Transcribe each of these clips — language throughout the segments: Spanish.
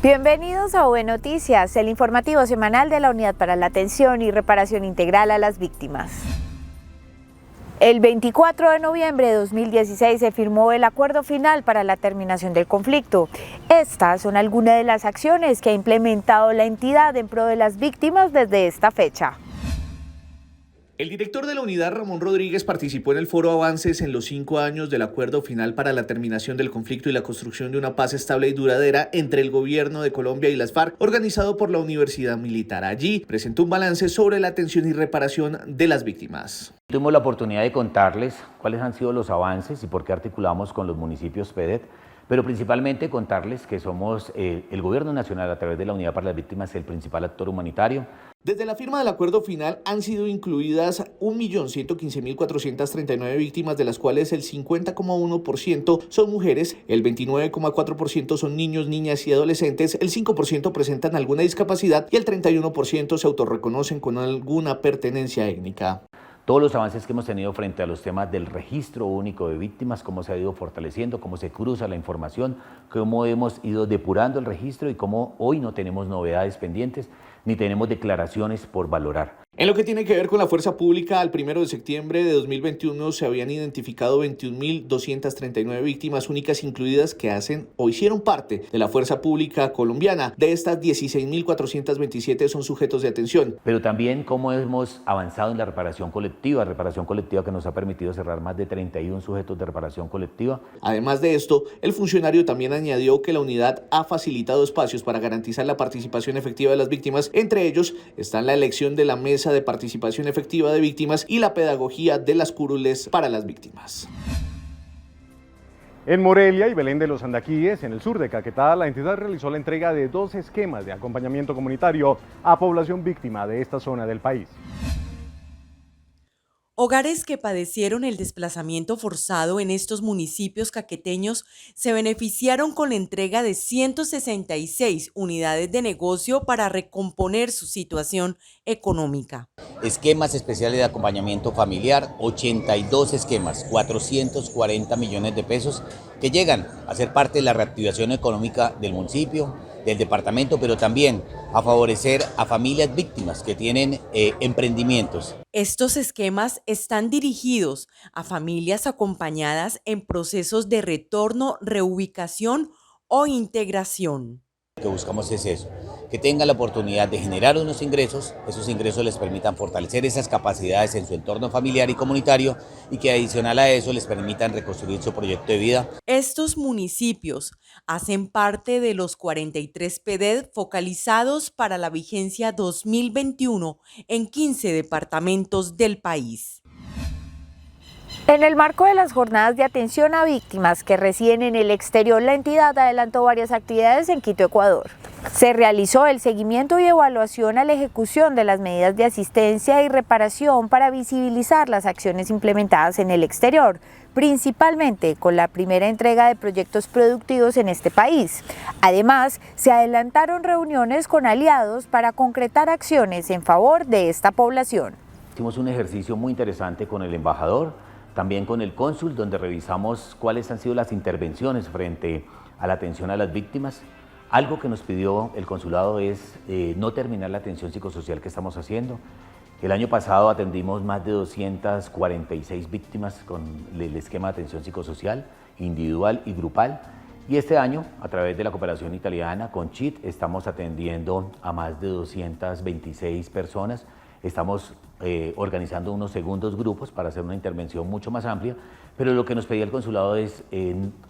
Bienvenidos a OE Noticias, el informativo semanal de la Unidad para la Atención y Reparación Integral a las Víctimas. El 24 de noviembre de 2016 se firmó el acuerdo final para la terminación del conflicto. Estas son algunas de las acciones que ha implementado la entidad en pro de las víctimas desde esta fecha. El director de la unidad, Ramón Rodríguez, participó en el foro Avances en los 5 años del acuerdo final para la terminación del conflicto y la construcción de una paz estable y duradera entre el gobierno de Colombia y las FARC, organizado por la Universidad Militar. Allí presentó un balance sobre la atención y reparación de las víctimas. Tuvimos la oportunidad de contarles cuáles han sido los avances y por qué articulamos con los municipios PEDET, pero principalmente contarles que somos el Gobierno Nacional, a través de la Unidad para las Víctimas, el principal actor humanitario. Desde la firma del acuerdo final han sido incluidas 1.115.439 víctimas, de las cuales el 50,1% son mujeres, el 29,4% son niños, niñas y adolescentes, el 5% presentan alguna discapacidad y el 31% se autorreconocen con alguna pertenencia étnica. Todos los avances que hemos tenido frente a los temas del registro único de víctimas, cómo se ha ido fortaleciendo, cómo se cruza la información, cómo hemos ido depurando el registro y cómo hoy no tenemos novedades pendientes ni tenemos declaraciones por valorar. En lo que tiene que ver con la fuerza pública, al 1 de septiembre de 2021 se habían identificado 21.239 víctimas únicas incluidas que hacen o hicieron parte de la fuerza pública colombiana. De estas, 16.427 son sujetos de atención. Pero también cómo hemos avanzado en la reparación colectiva que nos ha permitido cerrar más de 31 sujetos de reparación colectiva. Además de esto, el funcionario también añadió que la unidad ha facilitado espacios para garantizar la participación efectiva de las víctimas. Entre ellos están la elección de la mesa de participación efectiva de víctimas y la pedagogía de las curules para las víctimas. En Morelia y Belén de los Andaquíes, en el sur de Caquetá, la entidad realizó la entrega de 2 esquemas de acompañamiento comunitario a población víctima de esta zona del país. Hogares que padecieron el desplazamiento forzado en estos municipios caqueteños se beneficiaron con la entrega de 166 unidades de negocio para recomponer su situación económica. Esquemas especiales de acompañamiento familiar, 82 esquemas, 440 millones de pesos que llegan a ser parte de la reactivación económica del municipio, del departamento, pero también a favorecer a familias víctimas que tienen emprendimientos. Estos esquemas están dirigidos a familias acompañadas en procesos de retorno, reubicación o integración. Lo que buscamos es eso, que tengan la oportunidad de generar unos ingresos, esos ingresos les permitan fortalecer esas capacidades en su entorno familiar y comunitario y que adicional a eso les permitan reconstruir su proyecto de vida. Estos municipios hacen parte de los 43 PEDET focalizados para la vigencia 2021 en 15 departamentos del país. En el marco de las jornadas de atención a víctimas que residen en el exterior, la entidad adelantó varias actividades en Quito, Ecuador. Se realizó el seguimiento y evaluación a la ejecución de las medidas de asistencia y reparación para visibilizar las acciones implementadas en el exterior, principalmente con la primera entrega de proyectos productivos en este país. Además, se adelantaron reuniones con aliados para concretar acciones en favor de esta población. Hicimos un ejercicio muy interesante con el embajador, también con el cónsul, donde revisamos cuáles han sido las intervenciones frente a la atención a las víctimas. Algo que nos pidió el consulado es no terminar la atención psicosocial que estamos haciendo. El año pasado atendimos más de 246 víctimas con el esquema de atención psicosocial, individual y grupal. Y este año, a través de la cooperación italiana con CHIT, estamos atendiendo a más de 226 personas. Estamos organizando unos segundos grupos para hacer una intervención mucho más amplia, pero lo que nos pedía el consulado es,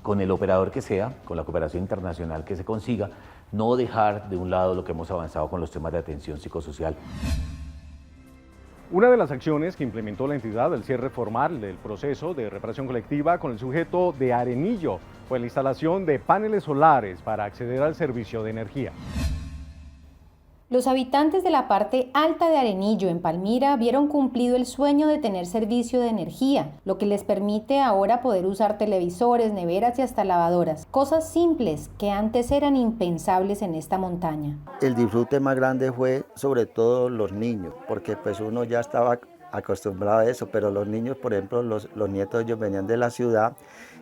con el operador que sea, con la cooperación internacional que se consiga, no dejar de un lado lo que hemos avanzado con los temas de atención psicosocial. Una de las acciones que implementó la entidad al cierre formal del proceso de reparación colectiva con el sujeto de Arenillo fue la instalación de paneles solares para acceder al servicio de energía. Los habitantes de la parte alta de Arenillo, en Palmira, vieron cumplido el sueño de tener servicio de energía, lo que les permite ahora poder usar televisores, neveras y hasta lavadoras. Cosas simples que antes eran impensables en esta montaña. El disfrute más grande fue sobre todo los niños, porque pues uno ya estaba acostumbrado a eso, pero los niños, por ejemplo, los nietos, ellos venían de la ciudad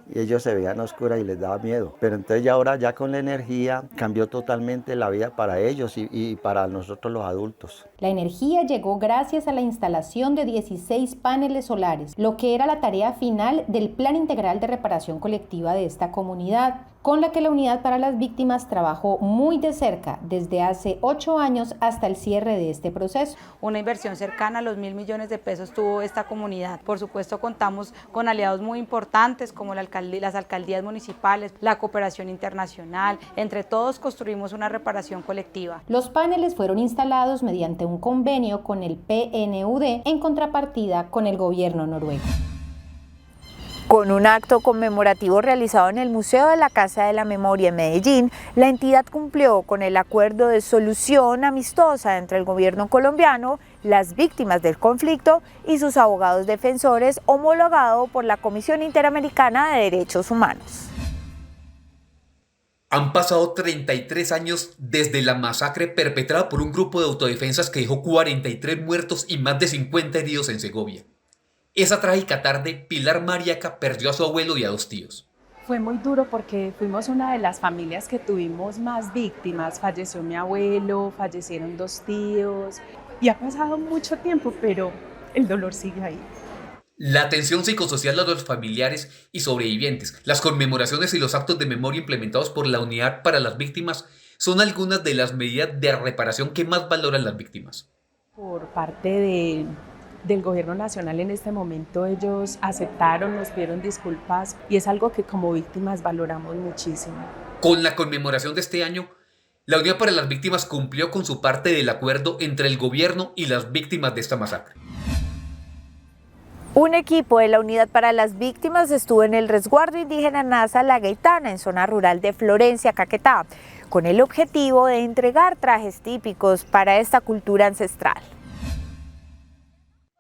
y ellos se veían oscuras y les daba miedo. Pero entonces ya ahora ya con la energía cambió totalmente la vida para ellos y para nosotros los adultos. La energía llegó gracias a la instalación de 16 paneles solares, lo que era la tarea final del Plan Integral de Reparación Colectiva de esta comunidad, con la que la Unidad para las Víctimas trabajó muy de cerca desde hace 8 años hasta el cierre de este proceso. Una inversión cercana a los 1.000 millones de pesos tuvo esta comunidad. Por supuesto, contamos con aliados muy importantes como las alcaldías municipales, la cooperación internacional. Entre todos construimos una reparación colectiva. Los paneles fueron instalados mediante un convenio con el PNUD en contrapartida con el gobierno noruego. Con un acto conmemorativo realizado en el Museo de la Casa de la Memoria en Medellín, la entidad cumplió con el acuerdo de solución amistosa entre el gobierno colombiano, las víctimas del conflicto y sus abogados defensores, homologado por la Comisión Interamericana de Derechos Humanos. Han pasado 33 años desde la masacre perpetrada por un grupo de autodefensas que dejó 43 muertos y más de 50 heridos en Segovia. Esa trágica tarde, Pilar Mariaca perdió a su abuelo y a 2 tíos. Fue muy duro porque fuimos una de las familias que tuvimos más víctimas. Falleció mi abuelo, fallecieron 2 tíos y ha pasado mucho tiempo, pero el dolor sigue ahí. La atención psicosocial a los familiares y sobrevivientes, las conmemoraciones y los actos de memoria implementados por la Unidad para las Víctimas son algunas de las medidas de reparación que más valoran las víctimas. Por parte del gobierno nacional en este momento ellos aceptaron, nos pidieron disculpas y es algo que como víctimas valoramos muchísimo. Con la conmemoración de este año, la Unidad para las Víctimas cumplió con su parte del acuerdo entre el gobierno y las víctimas de esta masacre. Un equipo de la Unidad para las Víctimas estuvo en el resguardo indígena Nasa La Gaitana, en zona rural de Florencia, Caquetá, con el objetivo de entregar trajes típicos para esta cultura ancestral.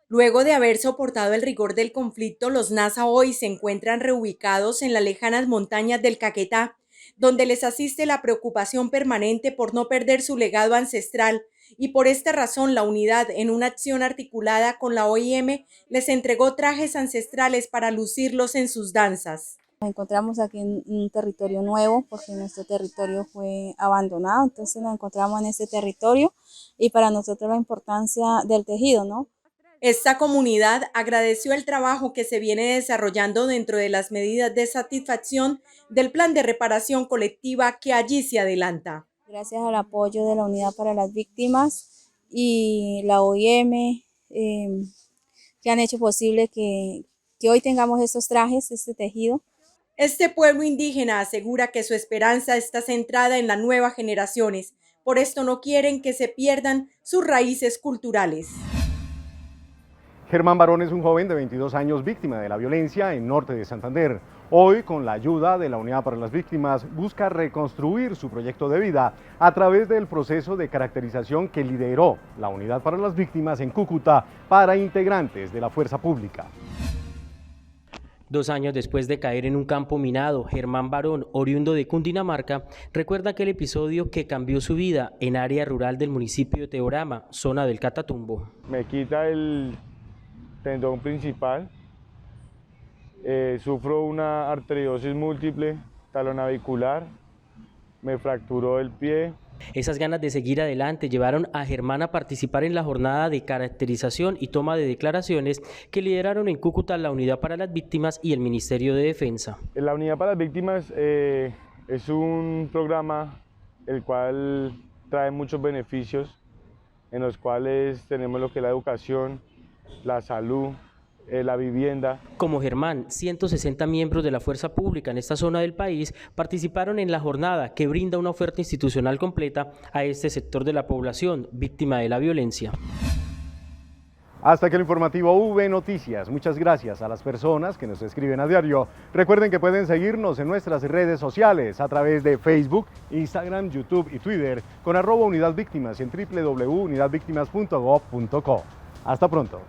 Luego de haber soportado el rigor del conflicto, los Nasa hoy se encuentran reubicados en las lejanas montañas del Caquetá, donde les asiste la preocupación permanente por no perder su legado ancestral, y por esta razón la unidad, en una acción articulada con la OIM, les entregó trajes ancestrales para lucirlos en sus danzas. Nos encontramos aquí en un territorio nuevo porque nuestro territorio fue abandonado, entonces nos encontramos en este territorio y para nosotros la importancia del tejido, ¿no? Esta comunidad agradeció el trabajo que se viene desarrollando dentro de las medidas de satisfacción del plan de reparación colectiva que allí se adelanta. Gracias al apoyo de la Unidad para las Víctimas y la OIM que han hecho posible que hoy tengamos estos trajes, este tejido. Este pueblo indígena asegura que su esperanza está centrada en las nuevas generaciones, por esto no quieren que se pierdan sus raíces culturales. Germán Barón es un joven de 22 años víctima de la violencia en norte de Santander. Hoy, con la ayuda de la Unidad para las Víctimas, busca reconstruir su proyecto de vida a través del proceso de caracterización que lideró la Unidad para las Víctimas en Cúcuta para integrantes de la fuerza pública. 2 años después de caer en un campo minado, Germán Barón, oriundo de Cundinamarca, recuerda aquel episodio que cambió su vida en área rural del municipio de Teorama, zona del Catatumbo. Me quita el tendón principal, sufro una arteriosis múltiple, talonavicular, me fracturó el pie. Esas ganas de seguir adelante llevaron a Germán a participar en la jornada de caracterización y toma de declaraciones que lideraron en Cúcuta la Unidad para las Víctimas y el Ministerio de Defensa. La Unidad para las Víctimas es un programa el cual trae muchos beneficios, en los cuales tenemos lo que es la educación, la salud, la vivienda. Como Germán, 160 miembros de la fuerza pública en esta zona del país participaron en la jornada que brinda una oferta institucional completa a este sector de la población víctima de la violencia. Hasta aquí el informativo V Noticias. Muchas gracias a las personas que nos escriben a diario. Recuerden que pueden seguirnos en nuestras redes sociales a través de Facebook, Instagram, YouTube y Twitter con @UnidadVíctimas y en www.unidadvictimas.gov.co. Hasta pronto.